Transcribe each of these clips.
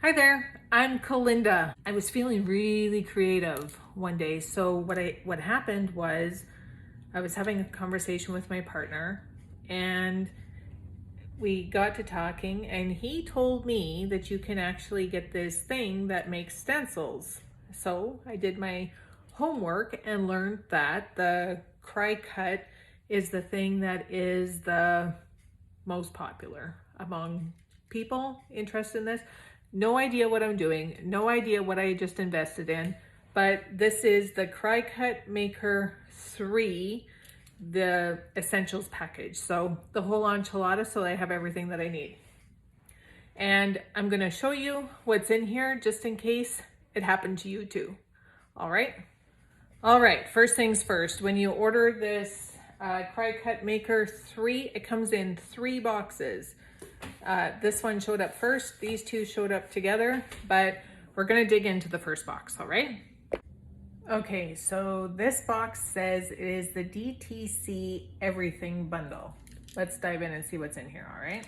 Hi there, I'm Kalinda. I was feeling really creative one day. So what happened was I was having a conversation with my partner and we got to talking and he told me that you can actually get this thing that makes stencils. So I did my homework and learned that the Cricut is the thing that is the most popular among people interested in this. No idea what I'm doing, no idea what I just invested in, but this is the Cricut Maker 3, the Essentials Package. So the whole enchilada, so I have everything that I need. And I'm gonna show you what's in here just in case it happened to you too. All right? All right, first things first, when you order this Cricut Maker 3, it comes in 3 boxes. This one showed up first, these two showed up together, but we're gonna dig into the first box, all right? Okay, so this box says it is the DTC Everything Bundle. Let's dive in and see what's in here, all right?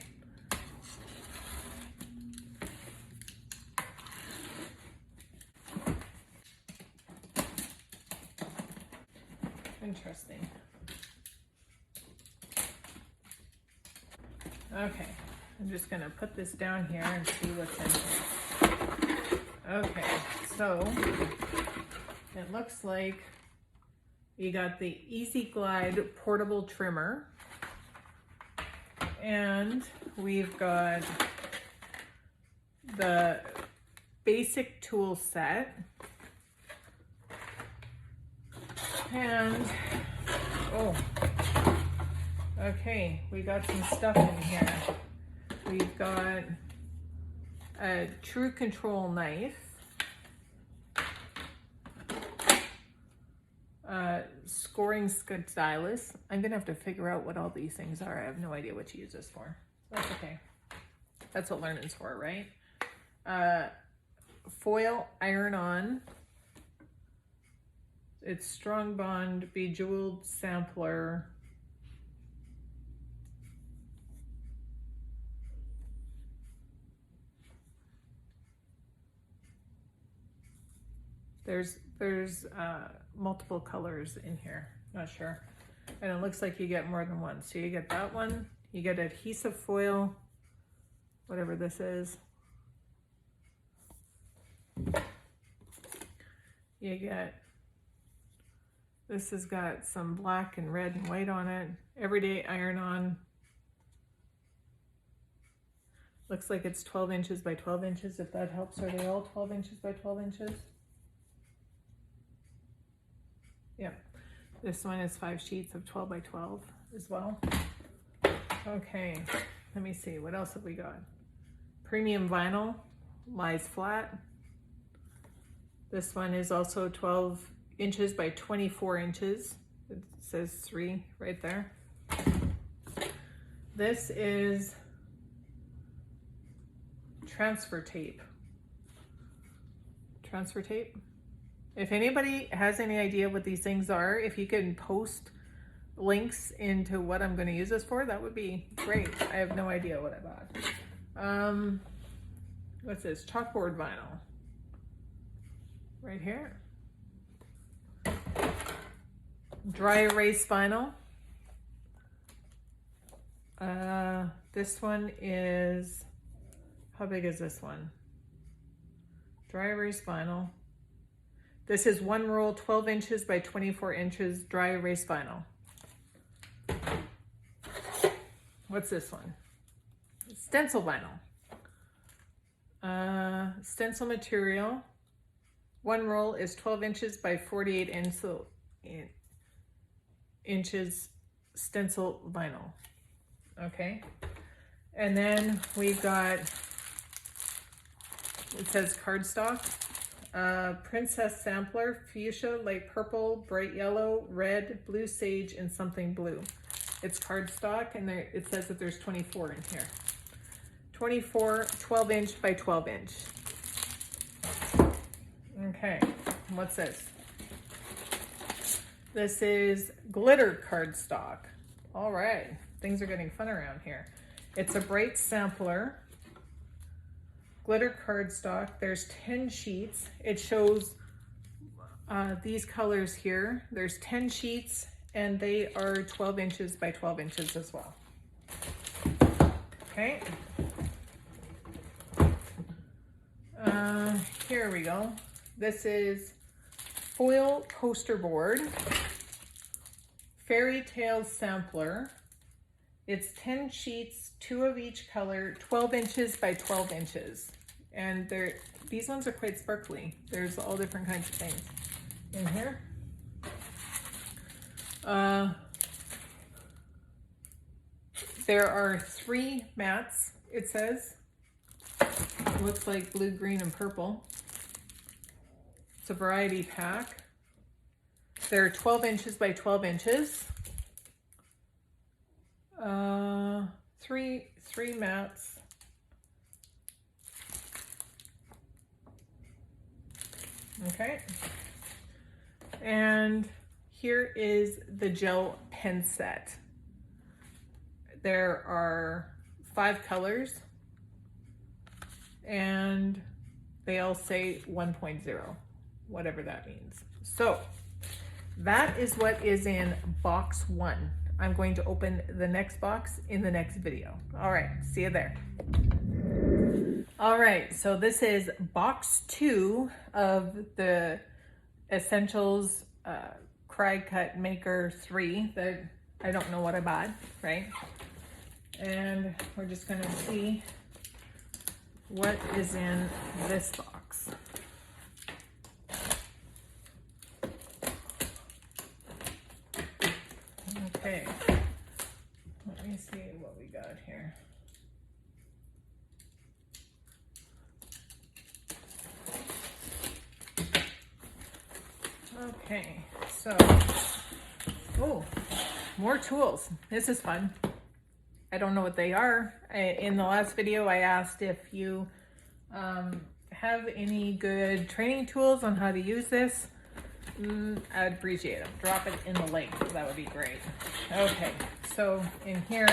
Interesting. Okay, I'm just gonna put this down here and see what's in here. Okay, so it looks like you got the Easy Glide portable trimmer, and we've got the basic tool set, and okay, we got some stuff in here. We've got a True Control knife, scoring stylus. I'm gonna have to figure out what all these things are. I have no idea what to use this for. That's okay. That's what learning's for, right? Foil iron-on. It's Strong Bond Bejeweled Sampler. There's multiple colors in here, not sure. And it looks like you get more than one. So you get that one, you get adhesive foil, whatever this is. You get, this has got some black and red and white on it. Everyday iron-on. Looks like it's 12 inches by 12 inches, if that helps. Are they all 12 inches by 12 inches? Yep, this one is 5 sheets of 12 by 12 as well. Okay, let me see, what else have we got? Premium vinyl, lies flat. This one is also 12 inches by 24 inches. It says 3 right there. This is transfer tape. Transfer tape. If anybody has any idea what these things are, if you can post links into what I'm going to use this for, that would be great. I have no idea what I bought. What's this? Chalkboard vinyl. Right here. Dry erase vinyl. This one is, how big is this one? Dry erase vinyl. This is 1 roll, 12 inches by 24 inches dry erase vinyl. What's this one? Stencil vinyl. Stencil material. 1 roll is 12 inches by 48 inches stencil vinyl. Okay. And then we've got, it says cardstock. Princess Sampler, fuchsia, light purple, bright yellow, red, blue sage, and something blue. It's cardstock, and there, it says that there's 24 in here. 24, 12 inch by 12 inch. Okay, what's this? This is glitter cardstock. All right, things are getting fun around here. It's a bright sampler, glitter cardstock. There's 10 sheets. It shows these colors here. There's 10 sheets and they are 12 inches by 12 inches as well. Okay. Here we go. This is foil poster board, fairy tale sampler. It's 10 sheets, 2 of each color, 12 inches by 12 inches. And these ones are quite sparkly. There's all different kinds of things in here. There are 3 mats, it says. It looks like blue, green, and purple. It's a variety pack. They're 12 inches by 12 inches. Three mats. Okay. And here is the gel pen set. There are 5 colors and they all say 1.0, whatever that means. So that is what is in box 1. I'm going to open the next box in the next video. All right, see you there. All right, so this is box 2 of the Essentials Cricut Maker 3 that I don't know what I bought, right? And we're just gonna see what is in this box. Okay, let me see what we got here. Okay, so, oh, more tools. This is fun. I don't know what they are. In the last video, I asked if you have any good training tools on how to use this. I'd appreciate them. Drop it in the link. That would be great. Okay, so in here,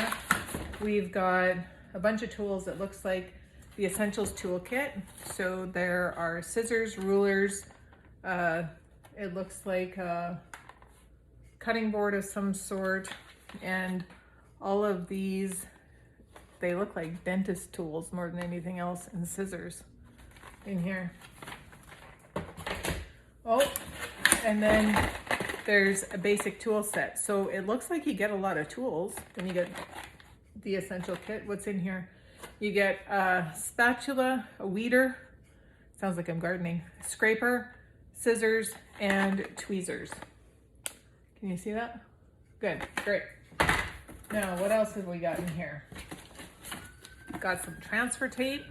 we've got a bunch of tools. It looks like the Essentials Toolkit. So there are scissors, rulers, it looks like a cutting board of some sort, and all of these, they look like dentist tools more than anything else, and scissors in here. Oh, and then there's a basic tool set. So it looks like you get a lot of tools when you get the Essential Kit. What's in here? You get a spatula, a weeder, sounds like I'm gardening, scraper, scissors, and tweezers. Can you see that? Good, great. Now, what else have we got in here? Got some transfer tape.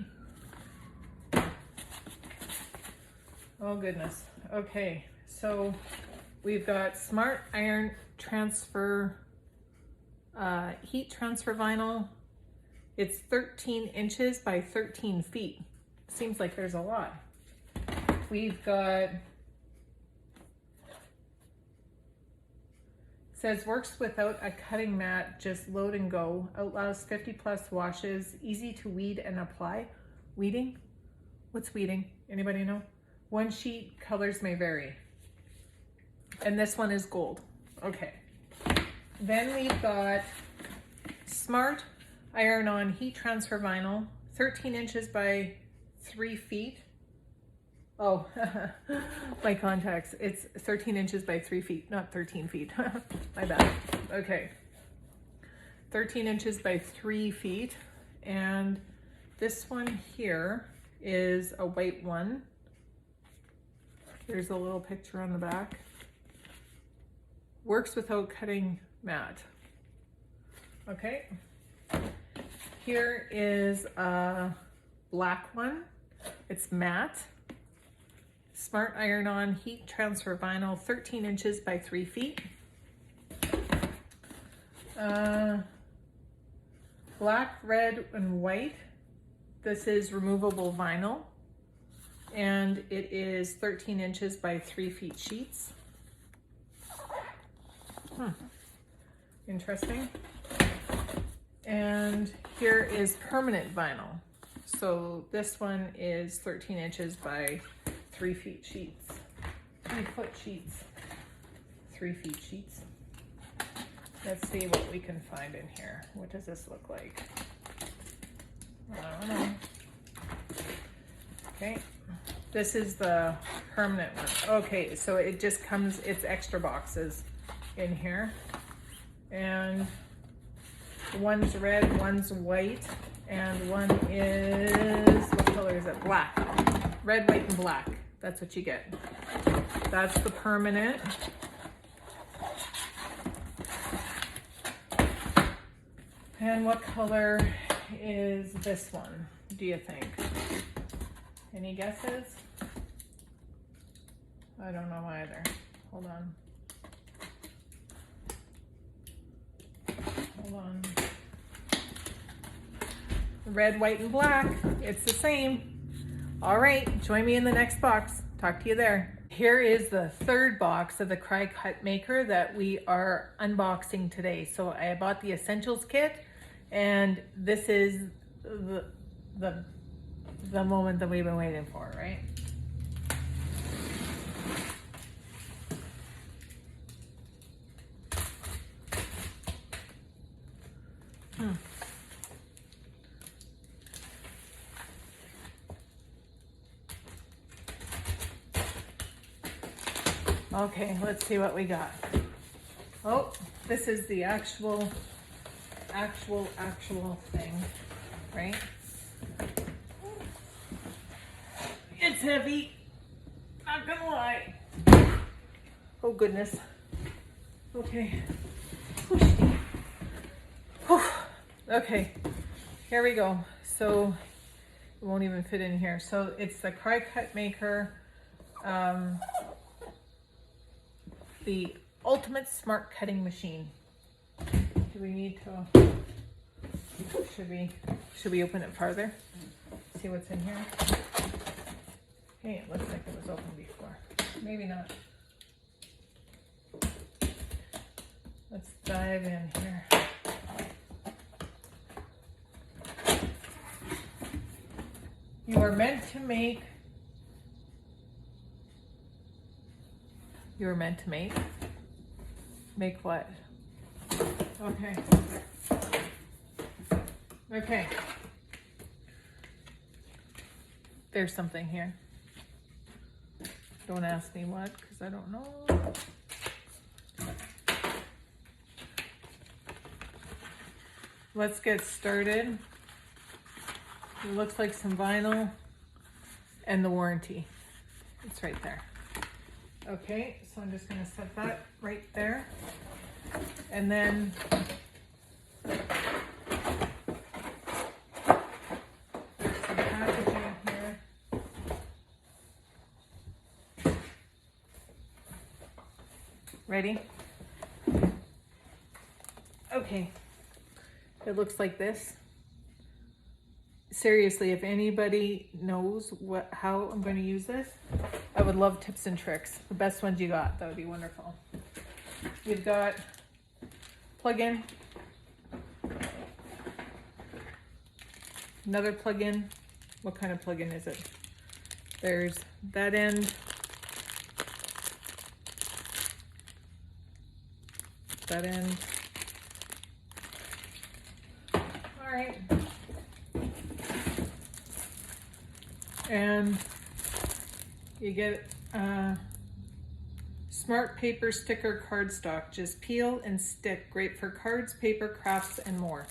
Oh goodness. Okay, so we've got Smart Iron Transfer, heat transfer vinyl. It's 13 inches by 13 feet. Seems like there's a lot. We've got, says works without a cutting mat, just load and go. Outlaws 50+ washes, easy to weed and apply. Weeding? What's weeding? Anybody know? One sheet, colors may vary. And this one is gold. Okay. Then we've got Smart Iron-On Heat Transfer Vinyl, 13 inches by 3 feet. Oh, my contacts. It's 13 inches by 3 feet, not 13 feet. My bad. Okay. 13 inches by 3 feet. And this one here is a white one. There's a little picture on the back. Works without cutting mat. Okay. Here is a black one. It's matte. Smart Iron-On Heat Transfer Vinyl, 13 inches by 3 feet. Black, red, and white. This is removable vinyl, and it is 13 inches by 3 feet sheets. Interesting. And here is permanent vinyl. So this one is 13 inches by 3 feet sheets, 3-foot sheets, 3 feet sheets. Let's see what we can find in here. What does this look like? I don't know. Okay, this is the permanent one. Okay, so it just comes, it's extra boxes in here. And one's red, one's white, and one is, what color is it? Black. Red, white, and black. That's what you get. That's the permanent. And what color is this one, do you think? Any guesses? I don't know either. Hold on. Hold on. Red, white, and black. It's the same. All right, join me in the next box. Talk to you there. Here is the third box of the Cricut Maker that we are unboxing today. So I bought the Essentials kit, and this is the moment that we've been waiting for, right? Okay, let's see what we got. Oh, this is the actual thing, right? It's heavy, not gonna lie. Oh goodness. Okay. Okay, here we go. So it won't even fit in here. So it's the Cricut Maker, the ultimate smart cutting machine. Do we need to, should we open it farther? See what's in here? Hey, it looks like it was open before. Maybe not. Let's dive in here. You are meant to make, make what? Okay. Okay. There's something here. Don't ask me what, because I don't know. Let's get started. It looks like some vinyl and the warranty. It's right there. Okay, so I'm just gonna set that right there. And then there's some packaging here. Ready? Okay, it looks like this. Seriously, if anybody knows how I'm going to use this, I would love tips and tricks. The best ones you got, that would be wonderful. You've got plug-in, another plug-in. What kind of plug-in is it? There's that end, that end. All right. And you get smart paper sticker cardstock. Just peel and stick. Great for cards, paper, crafts, and more.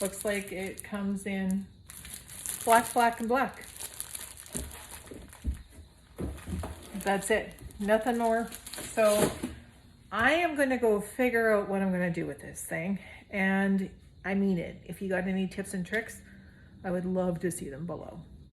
Looks like it comes in black, black, and black. That's it. Nothing more. So I am going to go figure out what I'm going to do with this thing. And I mean it. If you got any tips and tricks, I would love to see them below.